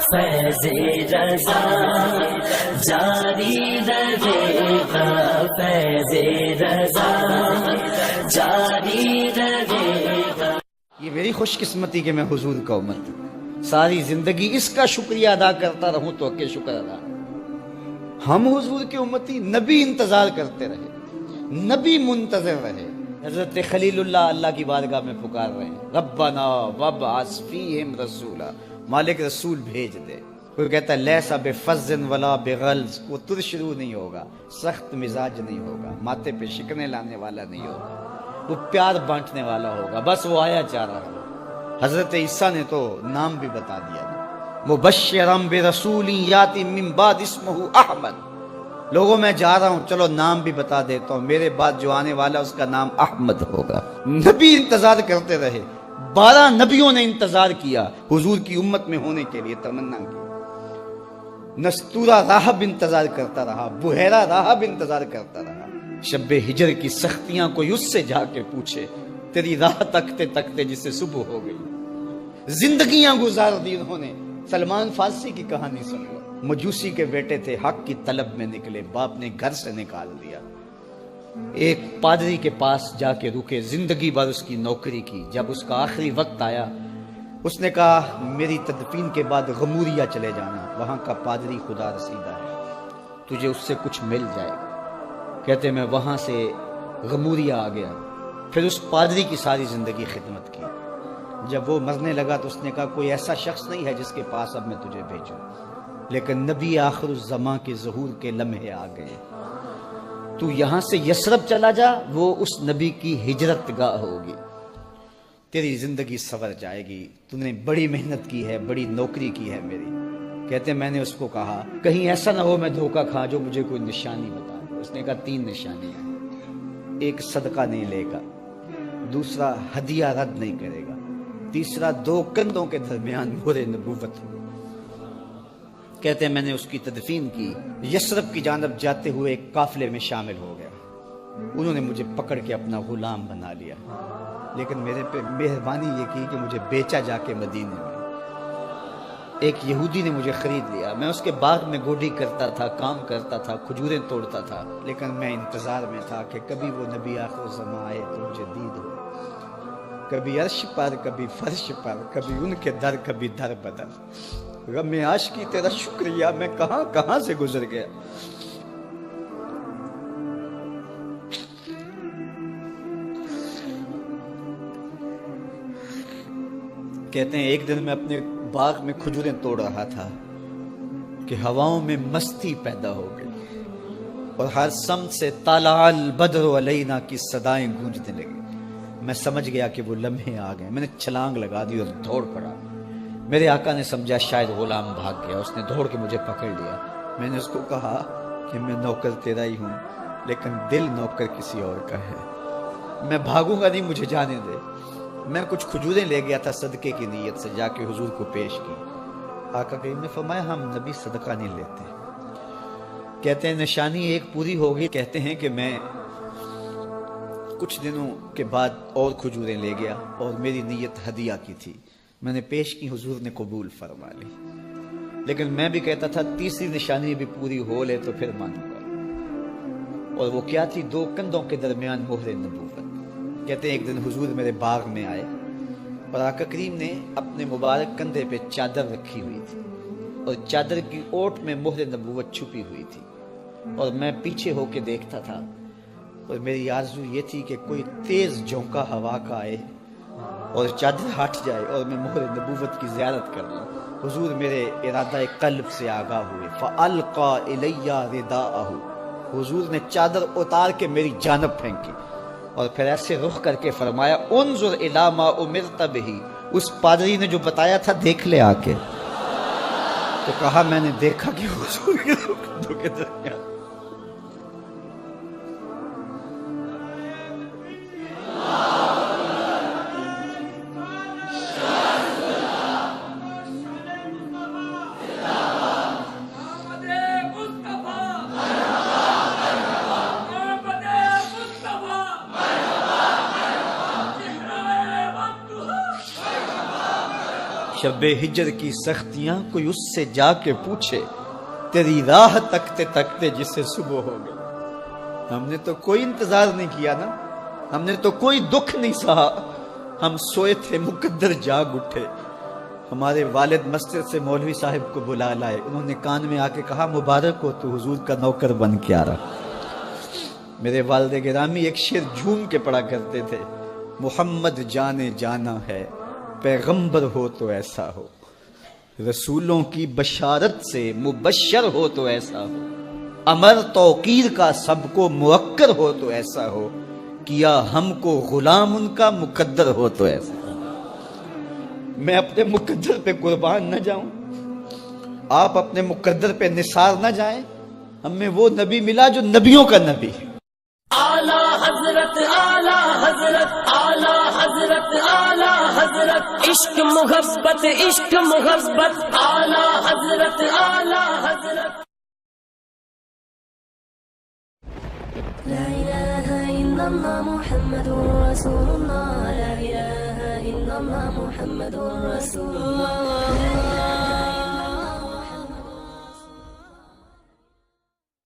فیض رضا جاری رہے گا، فیض رضا جاری رہے گا۔ یہ میری خوش قسمتی کہ میں حضور کا امت ہوں، ساری زندگی اس کا شکریہ ادا کرتا رہوں تو کہ شکر ادا۔ ہم حضور کے امتی، نبی انتظار کرتے رہے، نبی منتظر رہے۔ حضرت خلیل اللہ کی بارگاہ میں پکار رہے ہیں، ربنا وابعث فیہم رسولا، مالک رسول بھیج دے۔ کوئی کہتا ہے لیسا بفظ ولا بغلظ، وہ ترشرو نہیں ہوگا، سخت مزاج نہیں ہوگا، ماتھے پہ شکنے لانے والا نہیں ہوگا، وہ پیار بانٹنے والا ہوگا، بس وہ آیا چاہ رہا ہے۔ حضرت عیسیٰ نے تو نام بھی بتا دیا، مبشرم برسول یاتی من بعد اسمہ احمد، لوگوں میں جا رہا ہوں، چلو نام بھی بتا دیتا ہوں، میرے بعد جو آنے والا اس کا نام احمد ہوگا۔ نبی انتظار کرتے رہے، 12 نبیوں نے انتظار کیا حضور کی امت میں ہونے کے لیے، تمنا کی۔ نستورہ راہب انتظار کرتا رہا، بحیرہ راہب انتظار کرتا رہا۔ شب ہجر کی سختیاں کوئی اس سے جا کے پوچھے، تیری راہ تکتے تکتے جسے صبح ہو گئی۔ زندگیاں گزار دی انہوں نے۔ سلمان فارسی کی کہانی سن لو، مجوسی کے بیٹے تھے، حق کی طلب میں نکلے، باپ نے گھر سے نکال دیا، ایک پادری کے پاس جا کے رکے، زندگی بھر اس کی نوکری کی۔ جب اس کا آخری وقت آیا، اس نے کہا میری تدفین کے بعد غموریا چلے جانا، وہاں کا پادری خدا رسیدہ ہے، تجھے اس سے کچھ مل جائے گا۔ کہتے میں وہاں سے غموریا آ گیا، پھر اس پادری کی ساری زندگی خدمت کی۔ جب وہ مرنے لگا تو اس نے کہا کوئی ایسا شخص نہیں ہے جس کے پاس اب میں تجھے بھیجوں، لیکن نبی آخر الزماں کے ظہور کے لمحے آ گئے، تو یہاں سے یثرب چلا جا، وہ اس نبی کی ہجرت گاہ ہوگی، تیری زندگی سنور جائے گی، تو نے بڑی محنت کی ہے، بڑی نوکری کی ہے میری۔ کہتے میں نے اس کو کہا کہیں ایسا نہ ہو میں دھوکہ کھا، جو مجھے کوئی نشانی بتا دے۔ اس نے کہا 3 نشانیاں، ایک صدقہ نہیں لے گا، دوسرا ہدیہ رد نہیں کرے گا، تیسرا 2 کندھوں کے درمیان مہر نبوت ہو۔ کہتے ہیں میں نے اس کی تدفین کی، یثرب کی جانب جاتے ہوئے ایک قافلے میں شامل ہو گیا، انہوں نے مجھے پکڑ کے اپنا غلام بنا لیا، لیکن میرے پہ مہربانی یہ کی کہ مجھے بیچا جا کے مدینے میں۔ ایک یہودی نے مجھے خرید لیا، میں اس کے باغ میں گوڈی کرتا تھا، کام کرتا تھا، کھجوریں توڑتا تھا، لیکن میں انتظار میں تھا کہ کبھی وہ نبی آخر الزماں آئے تو مجھے دید ہو، کبھی عرش پر، کبھی فرش پر، کبھی ان کے در، کبھی در بدر۔ غم عاشقی تیرا شکریہ، میں کہاں کہاں سے گزر گیا۔ کہتے ہیں ایک دن میں اپنے باغ میں کھجوریں توڑ رہا تھا کہ ہواؤں میں مستی پیدا ہو گئی، اور ہر سمت سے طلع البدر علینا کی صدائیں گونجنے لگی۔ میں سمجھ گیا کہ وہ لمحے آ گئے، میں نے چھلانگ لگا دی اور دوڑ پڑا۔ میرے آقا نے سمجھا شاید غلام بھاگ گیا، اس نے دوڑ کے مجھے پکڑ لیا۔ میں نے اس کو کہا کہ میں نوکر تیرا ہی ہوں، لیکن دل نوکر کسی اور کا ہے، میں بھاگوں گا نہیں، مجھے جانے دے۔ میں کچھ کھجوریں لے گیا تھا صدقے کی نیت سے، جا کے حضور کو پیش کی۔ آقا کریم نے فرمایا ہم نبی صدقہ نہیں لیتے۔ کہتے ہیں نشانی ایک پوری ہو گئی، کہتے ہیں کہ میں کچھ دنوں کے بعد اور کھجوریں لے گیا، اور میری نیت ہدیہ کی تھی، میں نے پیش کی، حضور نے قبول فرما لی۔ لیکن میں بھی کہتا تھا تیسری نشانی بھی پوری ہو لے تو پھر مانوں گا، اور وہ کیا تھی؟ 2 کندھوں کے درمیان مہر نبوت۔ کہتے ہیں ایک دن حضور میرے باغ میں آئے، اور آقا کریم نے اپنے مبارک کندھے پہ چادر رکھی ہوئی تھی، اور چادر کی اوٹ میں مہر نبوت چھپی ہوئی تھی، اور میں پیچھے ہو کے دیکھتا تھا، اور میری آرزو یہ تھی کہ کوئی تیز جھونکا ہوا کا آئے اور چادر ہٹ جائے اور میں مہر نبوت کی زیارت کر لوں۔ حضور میرے ارادہ قلب سے آگاہ ہوئے، فَأَلْقَى إِلَيَّ رِدَاءَهُ، حضور نے چادر اتار کے میری جانب پھینکی، اور پھر ایسے رخ کر کے فرمایا انظر الی ما امرت بہ، اس پادری نے جو بتایا تھا دیکھ لے آ کے۔ تو کہا میں نے دیکھا کہ حضور کے کندھوں کے درمیان شب ہجر کی سختیاں کوئی اس سے جا کے پوچھے، تیری راہ تکتے تکتے جسے صبح ہو گئی۔ ہم نے تو کوئی انتظار نہیں کیا نا، ہم نے تو کوئی دکھ نہیں سہا، ہم سوئے تھے مقدر جاگ اٹھے۔ ہمارے والد مسجد سے مولوی صاحب کو بلا لائے، انہوں نے کان میں آ کے کہا مبارک ہو تو حضور کا نوکر بن کے آ رہا۔ میرے والد گرامی ایک شعر جھوم کے پڑھا کرتے تھے، محمد جانے جانا ہے پیغمبر ہو تو ایسا ہو، رسولوں کی بشارت سے مبشر ہو تو ایسا ہو، امر توقیر کا سب کو موکر ہو تو ایسا ہو، کیا ہم کو غلام ان کا مقدر ہو تو ایسا ہو۔ میں اپنے مقدر پہ قربان نہ جاؤں، آپ اپنے مقدر پہ نثار نہ جائیں، ہمیں وہ نبی ملا جو نبیوں کا نبی ہے۔ اعلی حضرت اعلی حضرت اعلی حضرت اعلی حضرت، عشق محبت عشق محبت، اعلی حضرت اعلی حضرت۔ لا إله إلا الله محمد رسول الله، لا إله إلا الله محمد رسول الله۔